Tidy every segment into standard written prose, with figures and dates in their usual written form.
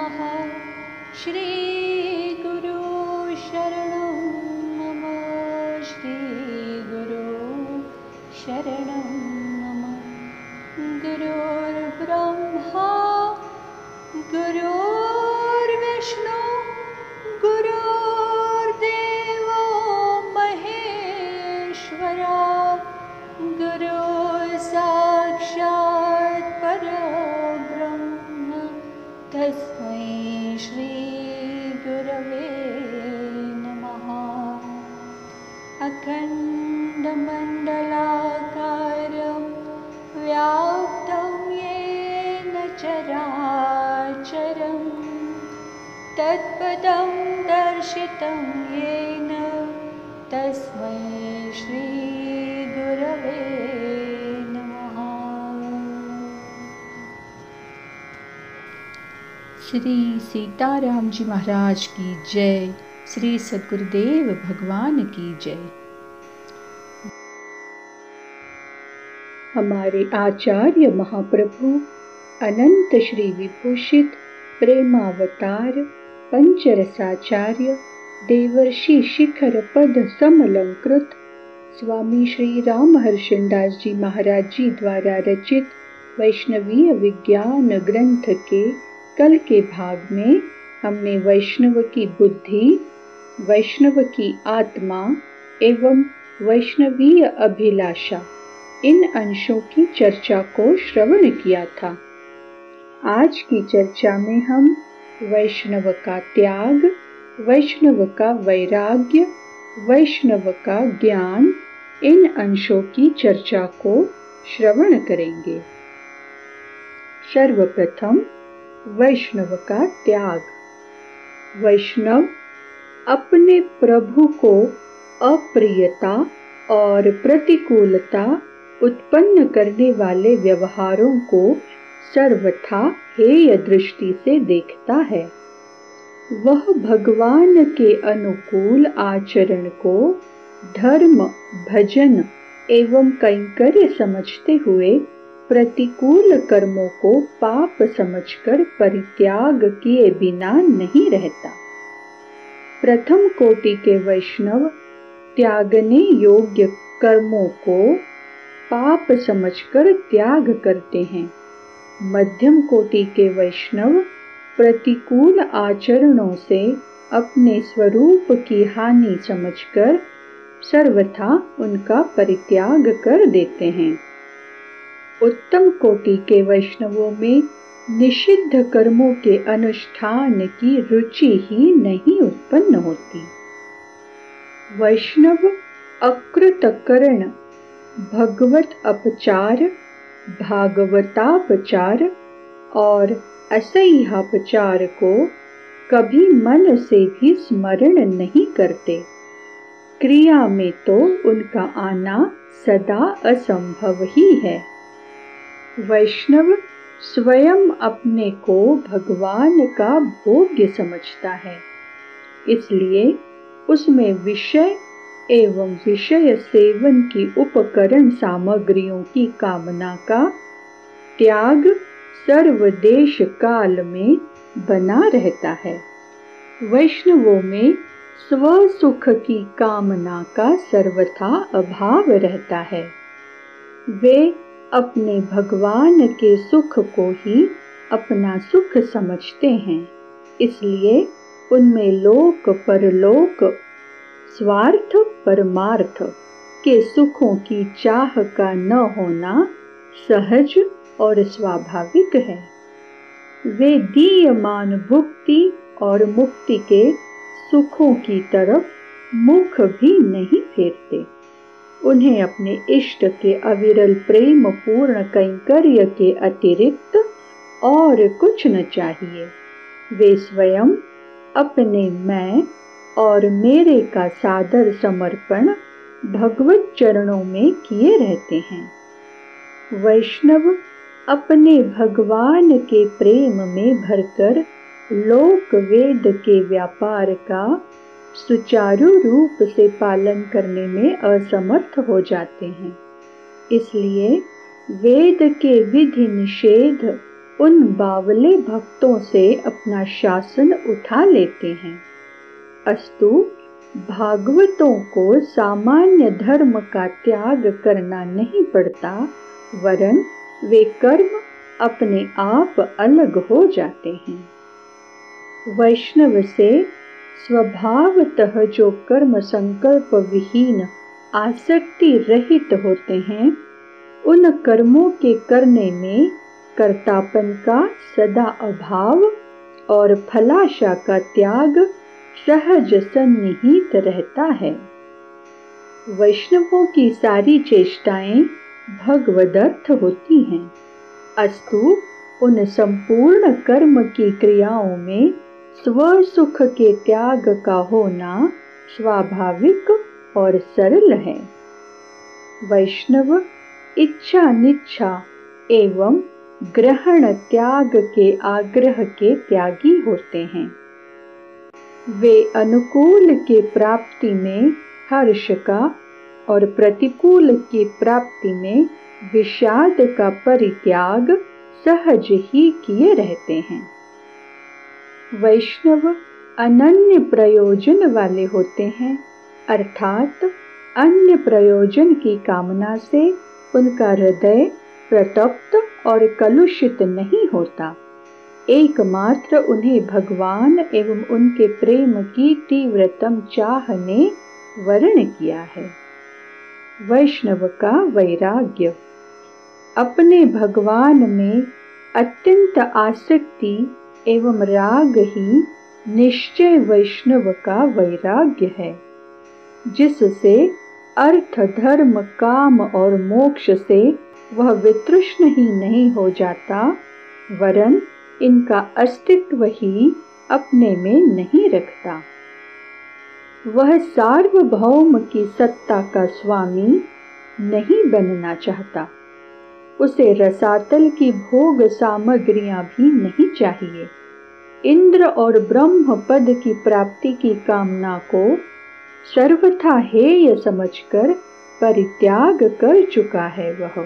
नमः। श्री गुरु शरणं मम। श्री गुरु शरणं मम। गुरुर्ब्रह्मा गुरुर्विष्णु गुरुर्देवो महेश्वरा। गुरु साक्षात् परब्रह्म तस्मै श्री गुरवे नमः। अखण्डमण्डलाकारं व्याप्तं येन चराचरं तत्पदं दर्शितं येन तस्मै श्री गुरवे नमः। श्री सीताराम जी महाराज की जय। श्री सद्गुरुदेव भगवान की जय। हमारे आचार्य महाप्रभु अनंत श्री विभूषित प्रेमावतार पंचरसाचार्य देवर्षि शिखर पद समलंकृत स्वामी श्री रामहर्षिदास जी महाराज जी द्वारा रचित वैष्णवीय विज्ञान ग्रंथ के कल के भाग में हमने वैष्णव की बुद्धि, वैष्णव की आत्मा एवं वैष्णवीय अभिलाषा इन अंशों की चर्चा को श्रवण किया था। आज की चर्चा में हम वैष्णव का त्याग, वैष्णव का वैराग्य, वैष्णव का ज्ञान इन अंशों की चर्चा को श्रवण करेंगे। सर्वप्रथम वैष्णव का त्याग। वैष्णव अपने प्रभु को अप्रियता और प्रतिकूलता उत्पन्न करने वाले व्यवहारों को सर्वथा हेय दृष्टि से देखता है। वह भगवान के अनुकूल आचरण को धर्म, भजन एवं कैंकर्य समझते हुए प्रतिकूल कर्मों को पाप समझकर परित्याग किए बिना नहीं रहता। प्रथम कोटि के वैष्णव त्यागने योग्य कर्मों को पाप समझकर त्याग करते हैं। मध्यम कोटि के वैष्णव प्रतिकूल आचरणों से अपने स्वरूप की हानि समझकर सर्वथा उनका परित्याग कर देते हैं। उत्तम कोटि के वैष्णवों में निषिद्ध कर्मों के अनुष्ठान की रुचि ही नहीं उत्पन्न होती। वैष्णव अकृतकर्ण, भगवत अपचार, भागवतापचार और असह्यापचार को कभी मन से भी स्मरण नहीं करते। क्रिया में तो उनका आना सदा असंभव ही है। वैष्णव स्वयं अपने को भगवान का भोग्य समझता है, इसलिए उसमें विषय एवं विषय सेवन की उपकरण सामग्रियों की कामना का त्याग सर्वदेश काल में बना रहता है। वैष्णवों में स्वसुख की कामना का सर्वथा अभाव रहता है। वे अपने भगवान के सुख को ही अपना सुख समझते हैं, इसलिए उनमें लोक परलोक, स्वार्थ परमार्थ के सुखों की चाह का न होना सहज और स्वाभाविक है। वे दीयमान भुक्ति और मुक्ति के सुखों की तरफ मुख भी नहीं फेरते। उन्हें अपने इष्ट के अविरल प्रेम पूर्ण कैंकर्य के अतिरिक्त और कुछ न चाहिए। वे स्वयं अपने मैं और मेरे का सादर समर्पण भगवत चरणों में किए रहते हैं। वैष्णव अपने भगवान के प्रेम में भरकर लोक वेद के व्यापार का सुचारू रूप से पालन करने में असमर्थ हो जाते हैं। इसलिए वेद के विधि निषेध उन बावले भक्तों से अपना शासन उठा लेते हैं। अस्तु, भागवतों को सामान्य धर्म का त्याग करना नहीं पड़ता, वरन वे कर्म अपने आप अलग हो जाते हैं। वैष्णव से स्वभावतः जो कर्म संकल्प विहीन आसक्ति रहित होते हैं, उन कर्मों के करने में कर्तापन का सदा अभाव और फलाशा का त्याग सहज सन्निहित रहता है। वैष्णवों की सारी चेष्टाएं भगवदर्थ होती हैं। अस्तु, उन संपूर्ण कर्म की क्रियाओं में स्वसुख के त्याग का होना स्वाभाविक और सरल है। वैष्णव इच्छा निच्छा एवं ग्रहण त्याग के आग्रह के त्यागी होते हैं। वे अनुकूल की प्राप्ति में हर्ष का और प्रतिकूल की प्राप्ति में विषाद का परित्याग सहज ही किए रहते हैं। वैष्णव अनन्य प्रयोजन वाले होते हैं, अर्थात अन्य प्रयोजन की कामना से उनका हृदय प्रतप्त और कलुषित नहीं होता। एकमात्र उन्हें भगवान एवं उनके प्रेम की तीव्रतम चाह ने वर्ण किया है। वैष्णव का वैराग्य। अपने भगवान में अत्यंत आसक्ति एवं राग ही निश्चय वैष्णव का वैराग्य है, जिससे अर्थ धर्म काम और मोक्ष से वह वितृष्ण ही नहीं हो जाता, वरन इनका अस्तित्व ही अपने में नहीं रखता। वह सार्वभौम की सत्ता का स्वामी नहीं बनना चाहता। उसे रसातल की भोग सामग्रियां भी नहीं चाहिए। इंद्र और ब्रह्म पद की प्राप्ति की कामना को सर्वथा हेय समझकर परित्याग कर चुका है। वह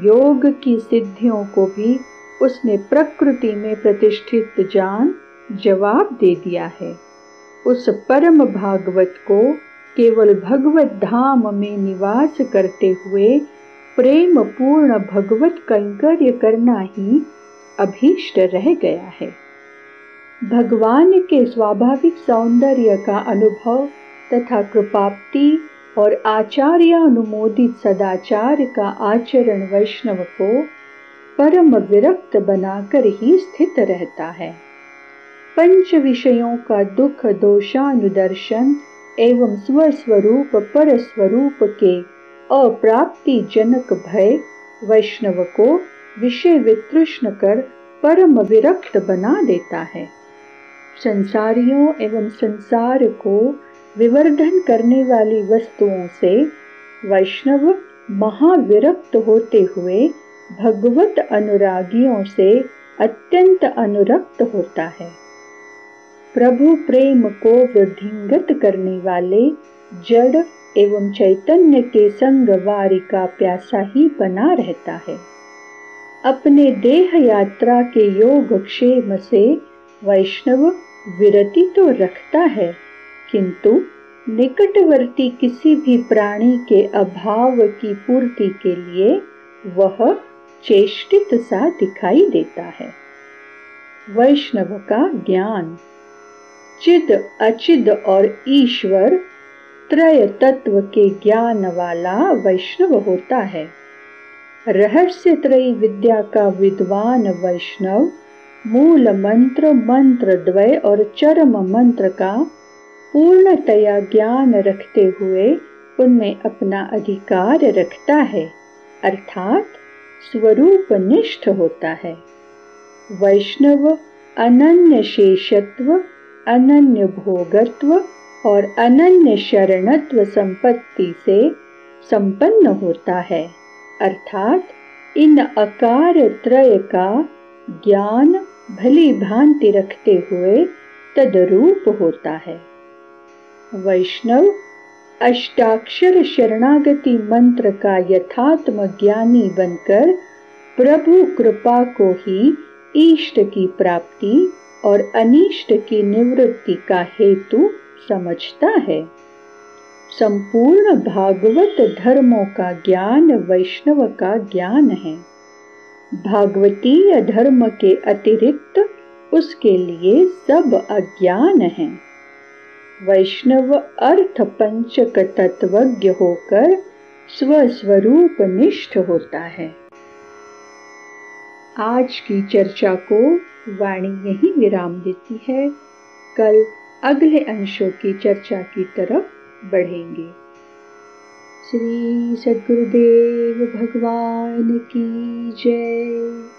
योग की सिद्धियों को भी उसने प्रकृति में प्रतिष्ठित जान जवाब दे दिया है। उस परम भागवत को केवल भगवत धाम में निवास करते हुए प्रेम पूर्ण भगवत कैंकर्य करना ही अभीष्ट रह गया है। भगवान के स्वाभाविक सौंदर्य का अनुभव तथा कृपाप्ति और आचार्यानुमोदित सदाचार का आचरण वैष्णव को परम विरक्त बनाकर ही स्थित रहता है। पंच विषयों का दुख दोषानुदर्शन एवं स्वस्वरूप पर स्वरूप के अप्राप्ति जनक भय वैष्णव को विषय वितृष्ण कर परम विरक्त बना देता है। संसारियों एवं संसार को विवर्धन करने वाली वस्तुओं से वैष्णव महाविरक्त होते हुए भगवत अनुरागियों से अत्यंत अनुरक्त होता है। प्रभु प्रेम को वृद्धिंगत करने वाले जड़ एवं चैतन्य के संग वारी का प्यासा ही बना रहता है। अपने देह यात्रा के योग क्षेम से वैष्णव विरति तो रखता है, किंतु निकटवर्ती किसी भी प्राणी के अभाव की पूर्ति के लिए वह चेष्टित सा दिखाई देता है। वैष्णव का ज्ञान। चिद अचिद और ईश्वर त्रय तत्व के ज्ञान वाला वैष्णव होता है। रहस्य त्रयी विद्या का विद्वान वैष्णव मूल मंत्र, मंत्र द्वय और चरम मंत्र का पूर्णतया ज्ञान रखते हुए उनमें अपना अधिकार रखता है, अर्थात स्वरूप निष्ठ होता है। वैष्णव अनन्य शेषत्व, अनन्य भोगत्व और अनन्य शरणत्व संपत्ति से संपन्न होता है, अर्थात इन अकार त्रय का ज्ञान भली भांति रखते हुए तदरूप होता है। वैष्णव अष्टाक्षर शरणागति मंत्र का यथात्म ज्ञानी बनकर प्रभु कृपा को ही इष्ट की प्राप्ति और अनिष्ट की निवृत्ति का हेतु समझता है। संपूर्ण भागवत धर्मों का ज्ञान वैष्णव का ज्ञान है। भागवतीय धर्म के अतिरिक्त उसके लिए सब अज्ञान है। वैष्णव अर्थ पंचक तत्वज्ञ होकर स्वस्वरूप निष्ठ होता है। आज की चर्चा को वाणी यही विराम देती है। कल अगले अंशों की चर्चा की तरफ बढ़ेंगे। श्री सद्गुरुदेव भगवान की जय।